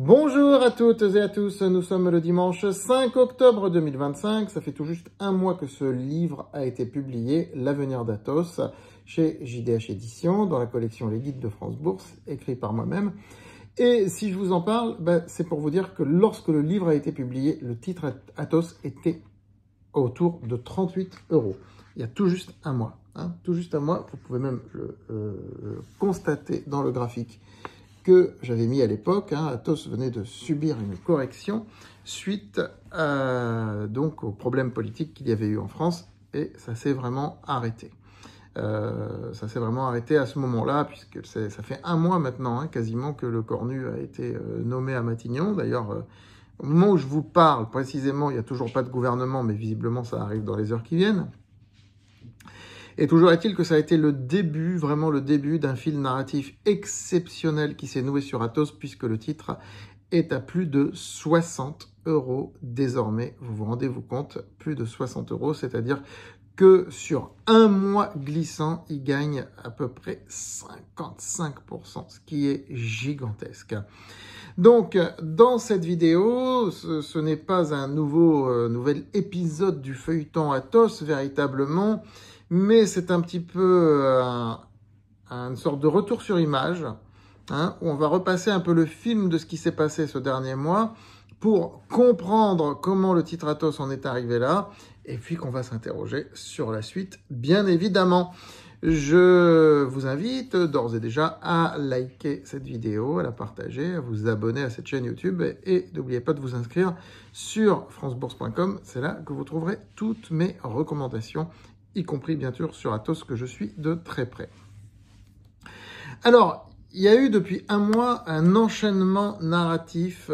Bonjour à toutes et à tous, nous sommes le dimanche 5 octobre 2025, ça fait tout juste un mois que ce livre a été publié, L'avenir d'Athos, chez JDH Éditions, dans la collection Les Guides de France Bourse, écrit par moi-même. Et si je vous en parle, c'est pour vous dire que lorsque le livre a été publié, le titre Athos était autour de 38 €. Il y a tout juste un mois. Tout juste un mois, vous pouvez même constater dans le graphique que j'avais mis à l'époque. Athos venait de subir une correction suite donc aux problèmes politiques qu'il y avait eu en France, et ça s'est vraiment arrêté. Ça s'est vraiment arrêté à ce moment-là, puisque ça fait un mois maintenant, quasiment, que le Cornu a été nommé à Matignon. D'ailleurs, au moment où je vous parle, précisément, il n'y a toujours pas de gouvernement, mais visiblement ça arrive dans les heures qui viennent. Et toujours est-il que ça a été le début, vraiment le début d'un fil narratif exceptionnel qui s'est noué sur Athos, puisque le titre est à plus de 60 € désormais. Vous vous rendez-vous compte? Plus de 60 €, c'est-à-dire que sur un mois glissant, il gagne à peu près 55%, ce qui est gigantesque. Donc, dans cette vidéo, ce n'est pas un nouvel épisode du feuilleton Athos, véritablement, mais c'est un petit peu une sorte de retour sur image, où on va repasser un peu le film de ce qui s'est passé ce dernier mois pour comprendre comment le titre Athos en est arrivé là, et puis qu'on va s'interroger sur la suite, bien évidemment. Je vous invite d'ores et déjà à liker cette vidéo, à la partager, à vous abonner à cette chaîne YouTube, et n'oubliez pas de vous inscrire sur francebourse.com. C'est là que vous trouverez toutes mes recommandations, y compris bien sûr sur Athos, que je suis de très près. Alors, il y a eu depuis un mois un enchaînement narratif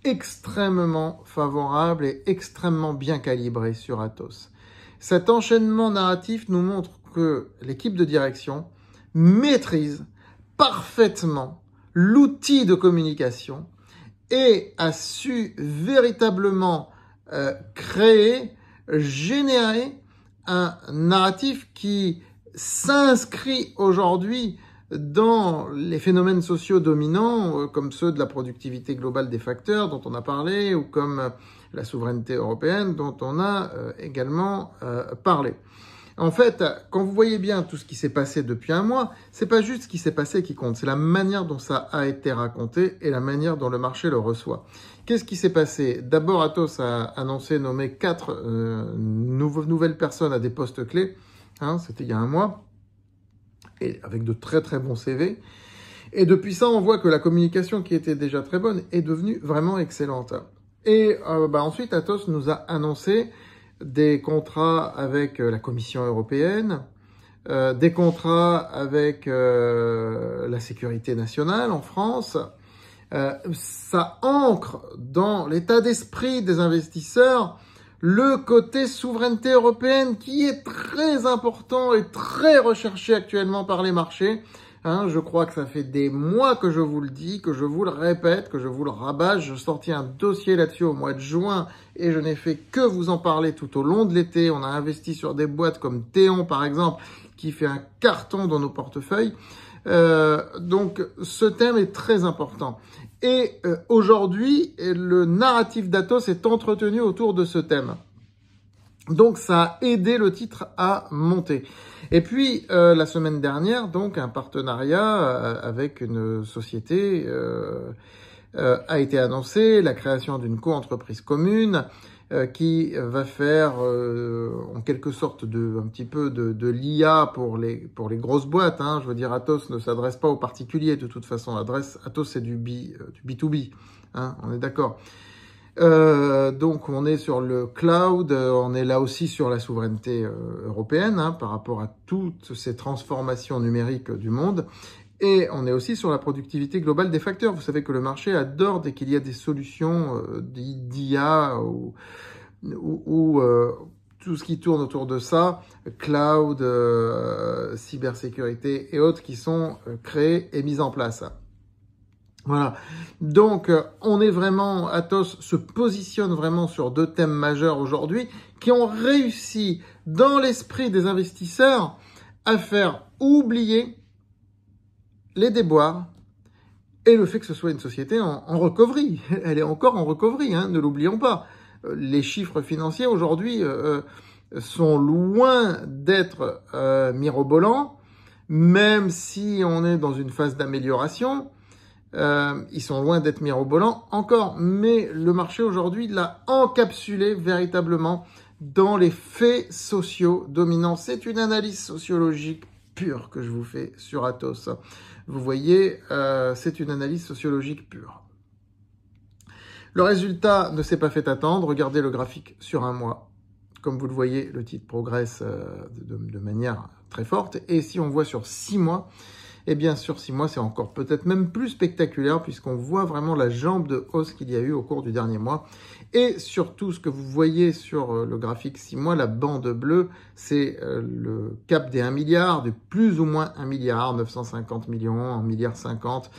extrêmement favorable et extrêmement bien calibré sur Athos. Cet enchaînement narratif nous montre que l'équipe de direction maîtrise parfaitement l'outil de communication et a su véritablement créer, générer un narratif qui s'inscrit aujourd'hui dans les phénomènes sociaux dominants, comme ceux de la productivité globale des facteurs dont on a parlé, ou comme la souveraineté européenne dont on a également parlé. En fait, quand vous voyez bien tout ce qui s'est passé depuis un mois, c'est pas juste ce qui s'est passé qui compte, c'est la manière dont ça a été raconté et la manière dont le marché le reçoit. Qu'est-ce qui s'est passé? D'abord, Athos a annoncé nommer 4 nouvelles personnes à des postes clés. C'était il y a un mois, et avec de très très bons CV. Et depuis ça, on voit que la communication, qui était déjà très bonne, est devenue vraiment excellente. Et ensuite, Athos nous a annoncé des contrats avec la Commission européenne, des contrats avec la sécurité nationale en France. Ça ancre dans l'état d'esprit des investisseurs le côté souveraineté européenne, qui est très important et très recherché actuellement par les marchés. Je crois que ça fait des mois que je vous le dis, que je vous le répète, que je vous le rabâche. Je sortis un dossier là-dessus au mois de juin et je n'ai fait que vous en parler tout au long de l'été. On a investi sur des boîtes comme Théon, par exemple, qui fait un carton dans nos portefeuilles. Donc, ce thème est très important. Et aujourd'hui, le narratif d'Athos est entretenu autour de ce thème. Donc, ça a aidé le titre à monter. Et puis, la semaine dernière, donc, un partenariat avec une société a été annoncé, la création d'une co-entreprise commune qui va faire en quelque sorte un petit peu de l'IA pour les grosses boîtes. Je veux dire, Athos ne s'adresse pas aux particuliers de toute façon. Athos, c'est du B2B. On est d'accord. Donc, on est sur le cloud, on est là aussi sur la souveraineté européenne par rapport à toutes ces transformations numériques du monde. Et on est aussi sur la productivité globale des facteurs. Vous savez que le marché adore dès qu'il y a des solutions d'IA ou tout ce qui tourne autour de ça, cloud, cybersécurité et autres qui sont créés et mis en place. Voilà. Donc, on est vraiment, Athos se positionne vraiment sur 2 thèmes majeurs aujourd'hui qui ont réussi, dans l'esprit des investisseurs, à faire oublier les déboires et le fait que ce soit une société en recovery. Elle est encore en recovery, hein, ne l'oublions pas. Les chiffres financiers aujourd'hui sont loin d'être mirobolants, même si on est dans une phase d'amélioration. Ils sont loin d'être mirobolants encore, mais le marché aujourd'hui l'a encapsulé véritablement dans les faits sociaux dominants. C'est une analyse sociologique pure que je vous fais sur Atos. Vous voyez, c'est une analyse sociologique pure. Le résultat ne s'est pas fait attendre. Regardez le graphique sur un mois. Comme vous le voyez, le titre progresse de manière très forte. Et si on voit sur 6 mois, eh bien, sur 6 mois, c'est encore peut-être même plus spectaculaire puisqu'on voit vraiment la jambe de hausse qu'il y a eu au cours du dernier mois. Et surtout, ce que vous voyez sur le graphique 6 mois, la bande bleue, c'est le cap des 1 milliard, de plus ou moins 1 milliard, 950 millions, 1 milliard 50,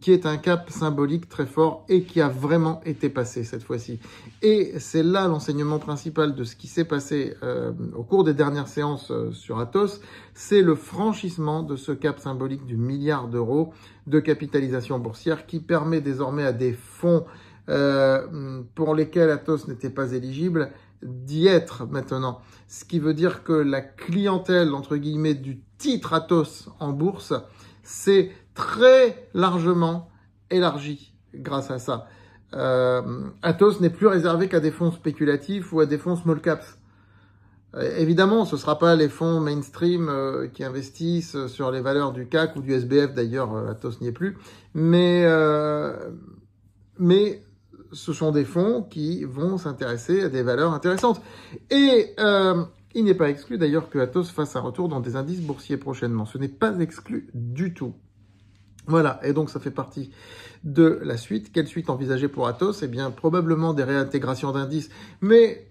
qui est un cap symbolique très fort et qui a vraiment été passé cette fois-ci. Et c'est là l'enseignement principal de ce qui s'est passé au cours des dernières séances sur Atos, c'est le franchissement de ce cap symbolique du milliard d'euros de capitalisation boursière qui permet désormais à des fonds pour lesquels Atos n'était pas éligible d'y être maintenant. Ce qui veut dire que la clientèle, entre guillemets, du titre Atos en bourse, c'est très largement élargi grâce à ça. Atos n'est plus réservé qu'à des fonds spéculatifs ou à des fonds small caps. Évidemment, ce ne sera pas les fonds mainstream qui investissent sur les valeurs du CAC ou du SBF, d'ailleurs Atos n'y est plus, mais ce sont des fonds qui vont s'intéresser à des valeurs intéressantes. Et il n'est pas exclu d'ailleurs que Atos fasse un retour dans des indices boursiers prochainement. Ce n'est pas exclu du tout. Voilà, et donc ça fait partie de la suite. Quelle suite envisager pour Atos? Eh bien, probablement des réintégrations d'indices, mais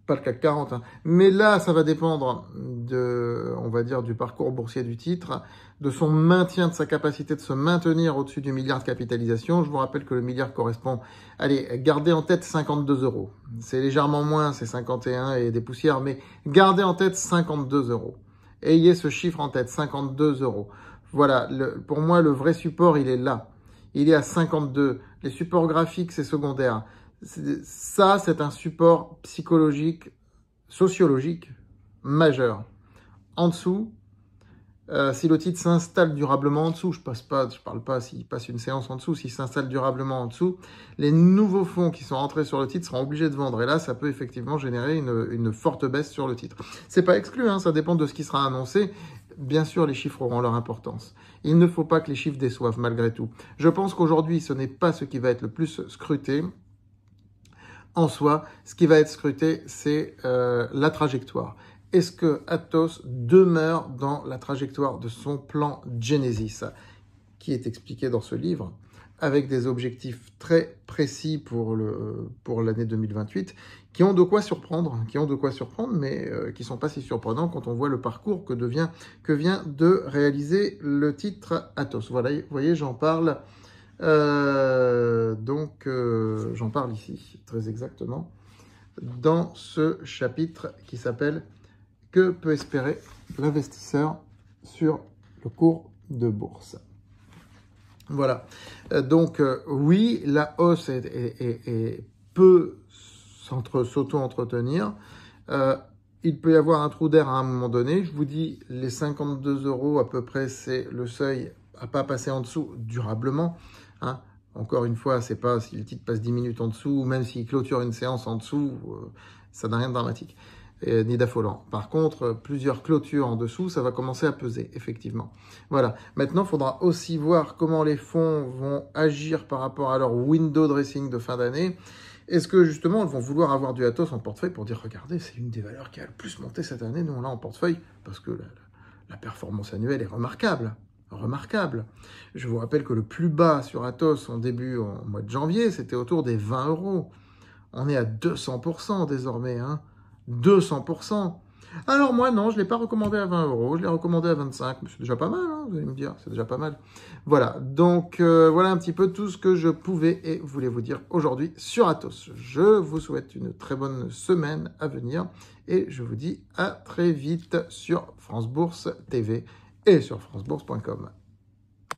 pas le CAC 40. Hein. Mais là, ça va dépendre on va dire, du parcours boursier du titre, de son maintien, de sa capacité de se maintenir au-dessus du milliard de capitalisation. Je vous rappelle que le milliard correspond, allez, gardez en tête 52 euros. C'est légèrement moins, c'est 51 et des poussières, mais gardez en tête 52 euros. Ayez ce chiffre en tête, 52 euros. Voilà, pour moi, le vrai support, il est là. Il est à 52. Les supports graphiques, c'est secondaire. Ça, c'est un support psychologique, sociologique majeur. En dessous, si le titre s'installe durablement en dessous, je parle pas s'il passe une séance en dessous, s'il s'installe durablement en dessous, les nouveaux fonds qui sont rentrés sur le titre seront obligés de vendre. Et là, ça peut effectivement générer une forte baisse sur le titre. C'est pas exclu, hein, ça dépend de ce qui sera annoncé. Bien sûr, les chiffres auront leur importance. Il ne faut pas que les chiffres déçoivent malgré tout. Je pense qu'aujourd'hui, ce n'est pas ce qui va être le plus scruté. En soi, ce qui va être scruté, c'est la trajectoire. Est-ce que Atos demeure dans la trajectoire de son plan Genesis, qui est expliqué dans ce livre, avec des objectifs très précis pour l'année 2028, qui ont de quoi surprendre, mais qui ne sont pas si surprenants quand on voit le parcours que vient de réaliser le titre Atos. Voilà, vous voyez, j'en parle. J'en parle ici, très exactement, dans ce chapitre qui s'appelle « Que peut espérer l'investisseur sur le cours de bourse ?» Voilà, oui, la hausse peut s'auto-entretenir. Il peut y avoir un trou d'air à un moment donné. Je vous dis, les 52 euros à peu près, c'est le seuil à pas passer en dessous durablement. Hein. Encore une fois, c'est pas si le titre passe 10 minutes en dessous, ou même s'il clôture une séance en dessous, ça n'a rien de dramatique, ni d'affolant. Par contre, plusieurs clôtures en dessous, ça va commencer à peser, effectivement. Voilà. Maintenant, il faudra aussi voir comment les fonds vont agir par rapport à leur window dressing de fin d'année. Est-ce que, justement, ils vont vouloir avoir du Atos en portefeuille pour dire, regardez, c'est une des valeurs qui a le plus monté cette année, nous, on l'a en portefeuille, parce que la performance annuelle est remarquable. Remarquable. Je vous rappelle que le plus bas sur Atos en mois de janvier, c'était autour des 20 euros. On est à 200% désormais, hein. 200%. Alors moi, non, je ne l'ai pas recommandé à 20 euros, je l'ai recommandé à 25, mais c'est déjà pas mal, hein, vous allez me dire, c'est déjà pas mal. Voilà, donc voilà un petit peu tout ce que je pouvais et voulais vous dire aujourd'hui sur Atos. Je vous souhaite une très bonne semaine à venir et je vous dis à très vite sur France Bourse TV et sur francebourse.com.